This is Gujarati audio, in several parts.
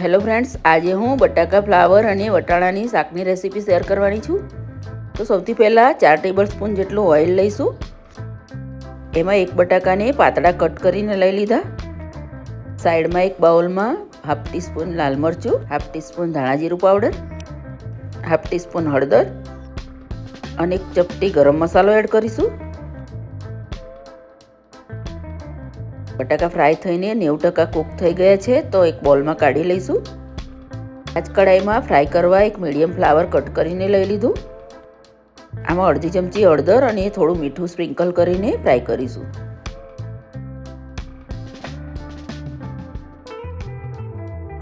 હેલો ફ્રેન્ડ્સ, આજે હું બટાકા ફ્લાવર અને વટાણાની શાકની રેસીપી શેર કરવાની છું. તો સૌથી પહેલાં 4 ટેબલસ્પૂન જેટલું ઓઇલ લઈશું. એમાં એક બટાકાને પાતળા કટ કરીને લઈ લીધા. સાઈડમાં એક બાઉલમાં હાફ ટીસ્પૂન લાલ મરચું, હાફ ટીસ્પૂન ધાણા જીરું પાવડર, હાફ ટીસ્પૂન હળદર અને એક ચપટી ગરમ મસાલો એડ કરીશું. બટાકા ફ્રાય થઈને 90% કૂક થઈ ગયા છે, તો એક બોલમાં કાઢી લઈશું. આ જ કઢાઈમાં ફ્રાય કરવા એક મીડિયમ ફ્લાવર કટ કરીને લઈ લીધું. આમાં અડધી ચમચી હળદર અને થોડું મીઠું સ્પ્રિંકલ કરીને ફ્રાય કરીશું.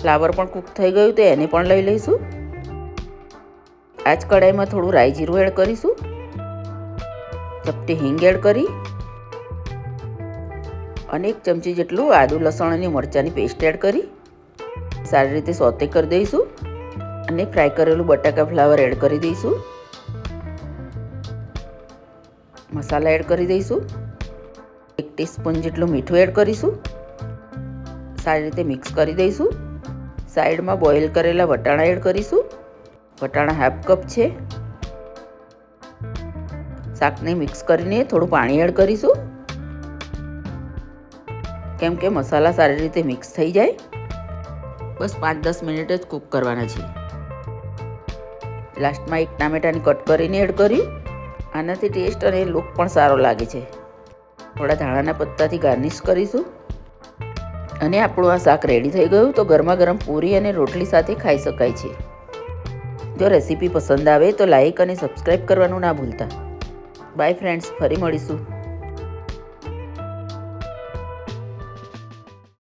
ફ્લાવર પણ કૂક થઈ ગયું, તો એને પણ લઈ લઈશું. આ જ કઢાઈમાં થોડું રાઈ જીરું એડ કરીશું. ચપટી હિંગ એડ કરી અને એક ચમચી જેટલું આદુ લસણ અને મરચાંની પેસ્ટ એડ કરી સારી રીતે સોતે કરી દઈશું. અને ફ્રાય કરેલું બટાકા ફ્લાવર એડ કરી દઈશું. મસાલા એડ કરી દઈશું. 1 ટીસ્પૂન જેટલું મીઠું એડ કરીશું. સારી રીતે મિક્સ કરી દઈશું. સાઈડમાં બોઇલ કરેલા વટાણા એડ કરીશું. વટાણા હાફ કપ છે. શાકને મિક્સ કરીને થોડું પાણી એડ કરીશું, કેમ કે મસાલા સારી રીતે મિક્સ થઈ જાય. બસ 5-10 મિનિટ જ કૂક કરવાના છે. લાસ્ટમાં એક ટામેટાને કટ કરીને એડ કર્યું. આનાથી ટેસ્ટ અને લુક પણ સારો લાગે છે. થોડા ધાણાના પત્તાથી ગાર્નિશ કરીશું. અને આપણું આ શાક રેડી થઈ ગયું, તો ગરમા ગરમ પૂરી અને રોટલી સાથે ખાઈ શકાય છે. જો રેસીપી પસંદ આવે તો લાઈક અને સબસ્ક્રાઈબ કરવાનું ના ભૂલતા. બાય ફ્રેન્ડ્સ, ફરી મળીશું.